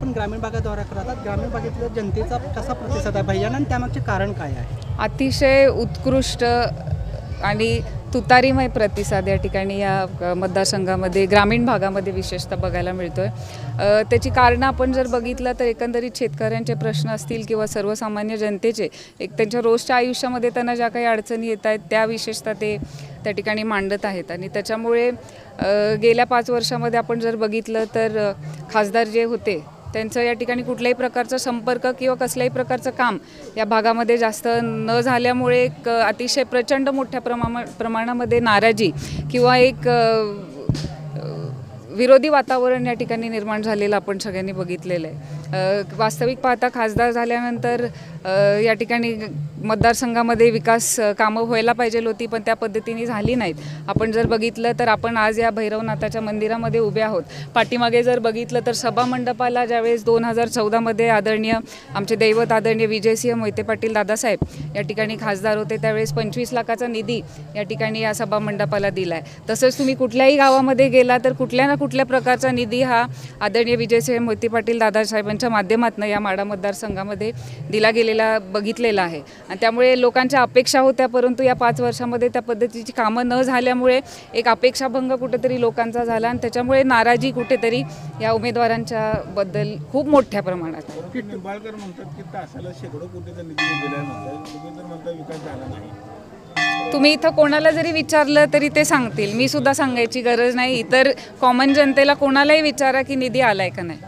आपण ग्रामीण भागात दौरा करतात, ग्रामीण भागातल्या जनतेचा कसा प्रतिसाद आहे भैयाना आणि त्यामागचे कारण काय आहे? अतिशय उत्कृष्ट आणि तुतारीमय प्रतिसाद या ठिकाणी या मतदारसंघामध्ये ग्रामीण भागामध्ये विशेषतः बघायला मिळतोय। त्याची कारणं आपण जर बघितलं तर एकंदरीत शेतकऱ्यांचे प्रश्न असतील किंवा सर्वसामान्य जनतेचे एक त्यांच्या रोजच्या आयुष्यामध्ये त्यांना ज्या काही अडचणी येत आहेत त्या विशेषतः ते त्या ठिकाणी मांडत आहेत। आणि त्याच्यामुळे गेल्या 5 वर्षामध्ये आपण जर बघितलं तर खासदार जे होते त्यांचं या ठिकाणी कुठल्याही प्रकारचा संपर्क किंवा कसल्याही प्रकारचं काम या भागामध्ये जास्त न झाल्यामुळे एक अतिशय प्रचंड मोठ्या प्रमाणामध्ये नाराजी किंवा एक विरोधी वातावरण या ठिकाणी निर्माण झालेलं आपण सगळ्यांनी बघितलेलं आहे। वास्तविक पाहता खासदार झाल्यानंतर या ठिकाणी मतदारसंघामध्ये विकास कामं व्हायला पाहिजे होती पण त्या पद्धतीने झाली नाहीत। आपण जर बघितलं तर आपण आज या भैरवनाथाच्या मंदिरामध्ये उभे आहोत। पाठीमागे जर बघितलं तर सभा मंडपाला ज्यावेळेस 2014मध्ये आदरणीय आमचे दैवत आदरणीय विजयसिंह मोहिते पाटील दादासाहेब या ठिकाणी खासदार होते त्यावेळेस 25 लाखाचा निधी या ठिकाणी या सभा मंडपाला दिला आहे। तसंच तुम्ही कुठल्याही गावामध्ये गेला तर कुठल्या ना कुठल्या प्रकारचा निधी हा आदरणीय विजयसिंह मोहिते पाटील दादासाहेबांच्या माध्यमातून या माढा मतदारसंघामध्ये दिला गेलेला बघितलेला आहे। आणि त्यामुळे लोकांच्या अपेक्षा होत्या परंतु या 5 वर्षामध्ये त्या पद्धतीची कामं न झाल्यामुळे एक अपेक्षाभंग कुठेतरी लोकांचा झाला आणि त्याच्यामुळे नाराजी कुठेतरी या उमेदवारांच्या बद्दल खूप मोठ्या प्रमाणात आहे। निंबाळकर म्हणतात की तासाला शेकडो कोटीचा निधी दिला नव्हता, तुम्ही तर म्हणता विकास झाला नाही। तुम्ही इथं कोणाला जरी विचारलं तरी ते सांगतील, मी सुद्धा सांगायची गरज नाही। इतर कॉमन जनतेला कोणालाही विचारा की निधी आलाय का नाही,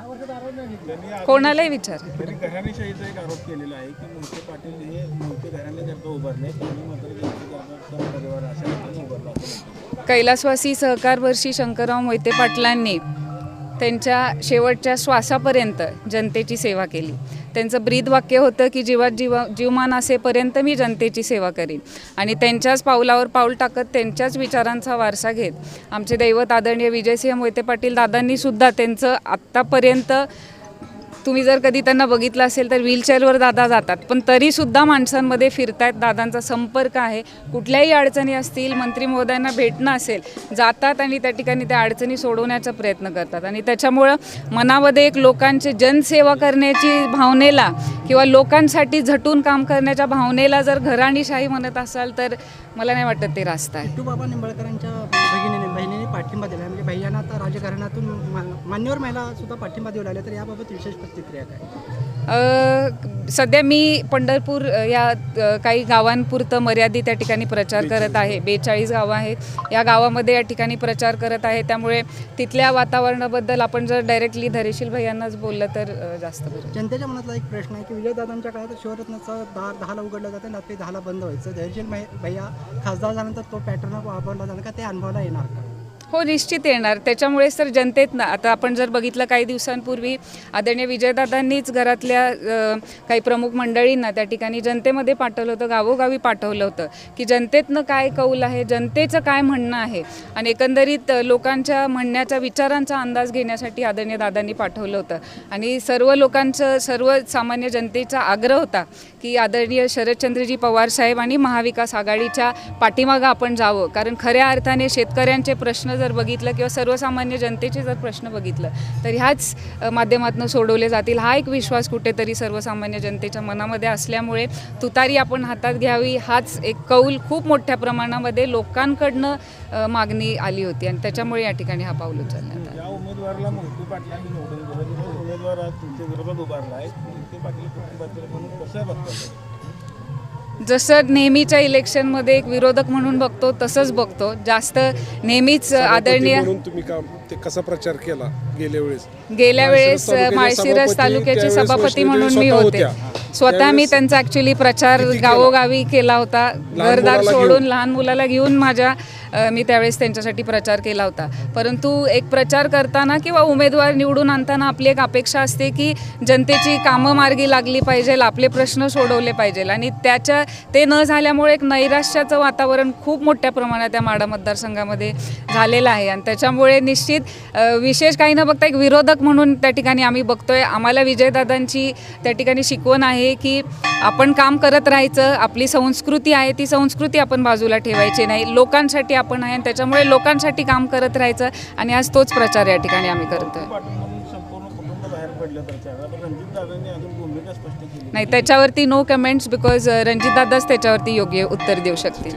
कोणालाही विचारा। तरी घराणेशाहीचा एक आरोप केलेला आहे की मोहिते पाटील हे मोहिते घराण्याकरता उभारले आणि मात्र परिवार अशा उभारला। कैलासवासी सहकारवर्षी शंकरराव मोहिते पाटलांनी त्यांच्या शेवटच्या श्वासापर्यंत जनतेची सेवा केली। त्यांचं ब्रीदवाक्य होतं की जीवमान असेपर्यंत मी जनतेची सेवा करीन आणि त्यांच्याच पावलावर पाऊल टाकत त्यांच्याच विचारांचा वारसा घेत आमचे दैवत आदरणीय विजयसिंह मोहिते पाटील दादांनी सुद्धा त्यांचं आत्तापर्यंत तुम्ही जर कधी त्यांना बघितलं असेल तर व्हीलचेअरवर दादा जातात पण तरीसुद्धा माणसांमध्ये फिरतायत, दादांचा संपर्क आहे। कुठल्याही अडचणी असतील मंत्री महोदयांना भेटणं असेल जातात आणि त्या ठिकाणी त्या अडचणी सोडवण्याचा प्रयत्न करतात आणि त्याच्यामुळं मनामध्ये एक लोकांची जनसेवा करण्याची भावनेला किंवा लोकांसाठी झटून काम करण्याच्या भावनेला जर घराणीशाही म्हणत असाल तर मला नाही वाटत ते रास्त आहे। विठूबाबा निंबाळकरांच्या बहिणीने पाठिंबा दिला म्हणजे भैयाना आता राजकारणातून मान्यवर महिला सुद्धा पाठिंबा देऊ लागल्या तर याबाबत विशेष प्रतिक्रिया काय? सध्या मी पंढरपूर या काही गावांपुरतं मर्यादित या ठिकाणी प्रचार करत आहे। 42 गावं आहेत या गावामध्ये या ठिकाणी प्रचार करत आहे त्यामुळे तिथल्या वातावरणाबद्दल आपण जर डायरेक्टली धैर्यशील भैयांनाच बोललं तर जास्त बरं। जनतेच्या मनातला एक प्रश्न आहे की विजयदादांच्या काळात शिवरत्नाचं दार 10ला उघडलं जातं रात्री 10ला बंद व्हायचं, धैर्यशील भैया खासदार झाल्यानंतर तो पॅटर्न वापरला जाणार का, ते अनुभवाला येणार का? हो निश्चित येणार। त्याच्यामुळेच तर जनतेत ना आता आपण जर बघितलं काही दिवसांपूर्वी आदरणीय विजयदादांनीच घरातल्या काही प्रमुख मंडळींना त्या ठिकाणी जनतेमध्ये पाठवलं होतं, गावोगावी पाठवलं होतं की जनतेतनं काय कौल आहे, जनतेचं काय म्हणणं आहे आणि एकंदरीत लोकांच्या म्हणण्याच्या विचारांचा अंदाज घेण्यासाठी आदरणीय दादांनी पाठवलं होतं। आणि सर्व लोकांचं सर्वसामान्य जनतेचा आग्रह होता की आदरणीय शरदचंद्रजी पवार साहेब आणि महाविकास आघाडीच्या पाठीमागं आपण जावं कारण खऱ्या अर्थाने शेतकऱ्यांचे प्रश्न जर बघितलं किंवा सर्वसामान्य जनतेचे जर प्रश्न बघितलं तर ह्याच माध्यमातून सोडवले जातील हा एक विश्वास कुठेतरी सर्वसामान्य जनतेच्या मनामध्ये असल्यामुळे तुतारी आपण हातात घ्यावी हाच एक कौल खूप मोठ्या प्रमाणामध्ये लोकांकडनं मागणी आली होती आणि त्याच्यामुळे या ठिकाणी हा पाऊल उचलण्यात आला। या उमेदवाराला मोहिते पाटलांनी निवडून दिलं, उमेदवार आज तुमच्या विरोधात उभारला आहे, मोहिते पाटील कुटुंबातील म्हणून कसं बघतात? जसं नेहमीच्या इलेक्शनमध्ये एक विरोधक म्हणून बघतो तसंच बघतो, जास्त नेहमीच आदरणीय तुम्ही ते कसा प्रचार केला गेल्या वेळेस माळशिरस तालुक्याचे सभापती म्हणून मी होते, स्वतः मी त्यांचा ॲक्च्युली प्रचार गावोगावी केला होता, घरदार सोडून लहान मुलाला घेऊन मी त्यावेळेस त्यांच्यासाठी प्रचार केला होता। परंतु एक प्रचार करताना किंवा उमेदवार निवडून आणताना आपली एक अपेक्षा असते की जनतेची कामं मार्गी लागली पाहिजे, आपले प्रश्न सोडवले पाहिजे आणि ते न झाल्यामुळे एक नैराश्याचं वातावरण खूप मोठ्या प्रमाणात त्या माढा मतदारसंघामध्ये झालेलं आहे आणि त्याच्यामुळे निश्चित विशेष काही न बघता एक विरोधक म्हणून त्या ठिकाणी आम्ही बघतोय। आम्हाला विजयदादांची त्या ठिकाणी शिकवण आहे की आपण काम करत राहायचं, आपली संस्कृती आहे ती संस्कृती आपण बाजूला ठेवायची नाही, लोकांसाठी आपण आहे आणि त्याच्यामुळे लोकांसाठी काम करत राहायचं आणि आज तोच प्रचार या ठिकाणी आम्ही करतोय। पडलं प्रचाराला, पण रणजित दादांनी अजून भूमिका स्पष्ट केली नाही, त्याच्यावरती नो कमेंट्स बिकॉज रणजितदादाच त्याच्यावरती योग्य उत्तर देऊ शकतील.